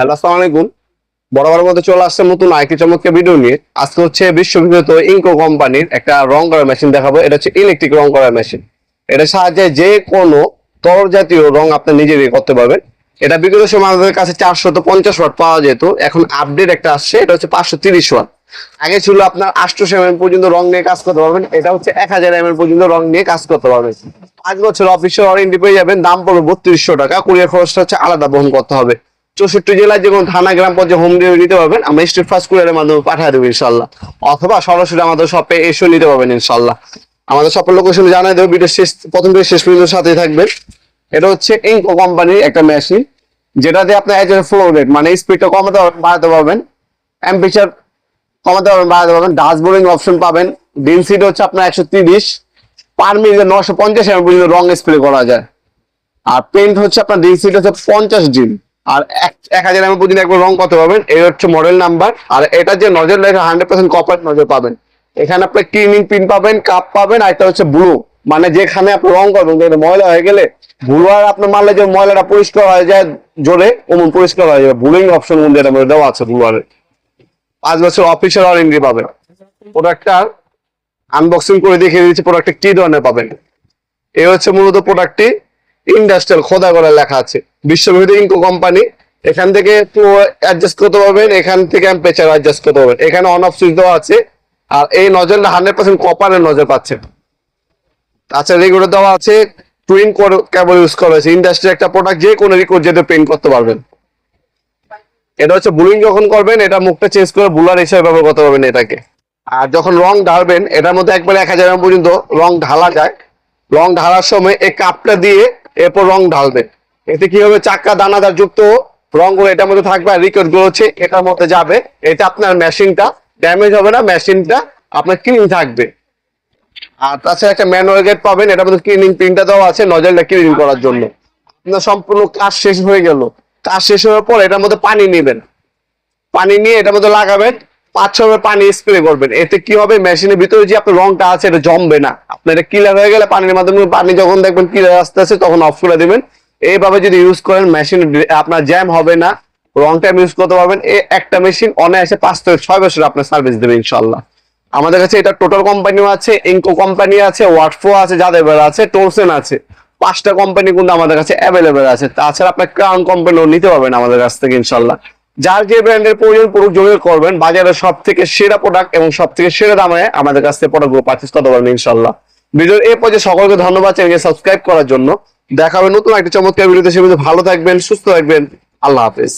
Hello, আসসালামু আলাইকুম। বরাবর মধ্যে চলে আসছে নতুন আরেকটি চমৎকার ভিডিও নিয়ে। আজকে হচ্ছে বিশ্ববিখ্যাত ইনকো কোম্পানির একটা রং করার মেশিন দেখাবো। এটা হচ্ছে ইলেকট্রিক রং করার মেশিন। এটার সাহায্যে যে কোনো তরল জাতীয় রং আপনি নিজেই করতে পারবেন। এটা বিগত সময় আমাদের কাছে 450 ওয়াট পাওয়া যেত, এখন আপডেট একটা আসছে, এটা হচ্ছে 530 ওয়াট। আগে ছিল আপনার 800 ml পর্যন্ত রং নিয়ে কাজ করতে পারবেন, এটা হচ্ছে 1000 ml পর্যন্ত রং নিয়ে কাজ করতে পারবেন। 5 বছর অফিসিয়াল ওয়ারেন্টি পেয়ে যাবেন। দাম পড়বে 3200 টাকা। কুরিয়ার খরচটা হচ্ছে আলাদা বহন করতে হবে। 64 জেলায় যে কোনো থানা গ্রাম পর্যায়ে হোম ডেলিভারি নিতে পারবেন, আমরা স্ট্রিট ফাস্ট কুরিয়ারের মাধ্যমে পাঠিয়ে দেবো ইনশাল্লাহ। অথবা সরাসরি আমাদের শপে এসে নিতে পারবেন ইনশাল্লাহ। আমাদের শপের লোকেশন জানাই দেবো, ভিডিও শেষ প্রথম থেকে শেষ পর্যন্ত সাথেই থাকবেন। এটা হচ্ছে ইনকো কোম্পানির একটা মেশিন, যেটাতে আপনি ফ্লো রেট মানে স্পিডটা কমাতে বাড়াতে পারবেন, টেম্পারেচার কমাতে পারবেন বাড়াতে পারবেন। ডাস্টবোর্ডিং অপশন পাবেন। ডেনসিটি হচ্ছে আপনার 130, পার মিনিটে 950 ml পর্যন্ত রং স্প্রে করা যায়। আর পেন্ট হচ্ছে আপনার ডেনসিটি হচ্ছে 50 জিল, আর 1000 ml পর্যন্ত একবার রং করতে পারবেন। এই হচ্ছে মডেল নাম্বার। আর এটা যে নজর লেখা 100% কপার নজর পাবেন। এখানে আপনার ক্লিনিং পিন পাবেন, কাপ পাবেন, আর এটা হচ্ছে ব্লু, মানে যেখানে আপনি রং করবেন ময়লা হয়ে গেলে ব্লু আর আপনার মারলে যে ময়লাটা পরিষ্কার হয়ে যায় জোরে, অমন পরিষ্কার হয়ে যাবে। ব্লুইং অপশন যেটা দেওয়া আছে ব্লু আর 5 বছর অফিসিয়াল ওয়ারেন্টি পাবেন। প্রোডাক্টটা আনবক্সিং করে দেখিয়ে দিচ্ছি প্রোডাক্টটা কি ধরনের পাবেন। এই হচ্ছে মূলত প্রোডাক্টটি ইন্ডাস্ট্রিয়াল খোদা করে লেখা আছে বিশ্ববিখ্যাত ইনকো কোম্পানি। এখান থেকে একটু অ্যাডজাস্ট করতে পারবেন, এখান থেকে টেম্পারেচার অ্যাডজাস্ট করতে পারবেন। এখানে অন অফ সুইচ দেওয়া আছে। আর এই নজরটা 100% কপারের নজর পাচ্ছেন। আচ্ছা, রেগুলার দেওয়া আছে, টুইন কেবল ইউজ করা হয়েছে। ইন্ডাস্ট্রি একটা প্রোডাক্ট, যে কোনো রিকোড যেতে প্রিন্ট করতে পারবেন। এটা হচ্ছে ব্লুইং যখন করবেন, এটা মুখটা চেঞ্জ করে বুলার হিসেবে ব্যবহার করতে পারবেন এটাকে। আর যখন রং ঢালবেন, এটার মধ্যে একবারে 1000 ml পর্যন্ত রং ঢালা যায়। রং ঢালার সময় এই কাপটা দিয়ে এরপর রং ঢালবে। এতে কি হবে, চাক্কা দানাদার যুক্ত রংগুলো এটার মধ্যে থাকবে, আর রিকোড গুলো হচ্ছে এটার মধ্যে যাবে। এটা আপনার মেশিনটা ড্যামেজ হবে না, মেশিনটা আপনার ক্লিন থাকবে। আর তাছাড়া একটা ম্যানুয়াল গেট পাবেন, এটার মধ্যে ক্লিনিং পিনটা দেওয়া আছে নজলটা ক্লিনিং করার জন্য। আপনার সম্পূর্ণ কাজ শেষ হয়ে গেল। কাজ শেষ হওয়ার পর এটার মধ্যে পানি নেবেন, পানি নিয়ে এটার মধ্যে লাগাবেন, 5-6 বার পানি স্প্রে করবেন। এতে কি হবে, মেশিনের ভিতরে যে আপনার রংটা আছে এটা জমবে না। আপনার এটা ক্লিয়ার হয়ে গেলে পানির মাধ্যমে পানি যখন দেখবেন ক্লিয়ার আসতে আছে তখন অফ করে দিবেন। এইভাবে যদি ইউজ করেন মেশিন আপনার জ্যাম হবে না, রং টাইম ইউজ করতে পারবেন। এই একটা মেশিন অনায়াসে 5 থেকে 6 বছর আপনার সার্ভিস দেবে ইনশাল্লাহ। আমাদের কাছে এটা টোটাল কোম্পানিও আছে, ইনকো কোম্পানি আছে, ওয়াটফো আছে, যাদের আছে, টোলসেন আছে। 5টা কোম্পানি কিন্তু আমাদের কাছে অ্যাভেলেবেল আছে। তাছাড়া আপনার ক্রাউন কোম্পানিও নিতে পারবেন আমাদের কাছ থেকে ইনশাল্লাহ। যার যে ব্র্যান্ডের প্রয়োজন পুরো যোগাযোগ করবেন। বাজারে সব থেকে সেরা প্রোডাক্ট এবং সব থেকে সেরা দামে আমাদের কাছ থেকে প্রোডাক্টগুলো পারচেজ করতে পারবেন ইনশাল্লাহ। ভিডিওর এই পর্যায়ে সকলকে ধন্যবাদ চ্যানেলকে সাবস্ক্রাইব করার জন্য। দেখা হবে নতুন একটা চমৎকার ভিডিওতে। সে ভালো থাকবেন, সুস্থ থাকবেন। আল্লাহ হাফেজ।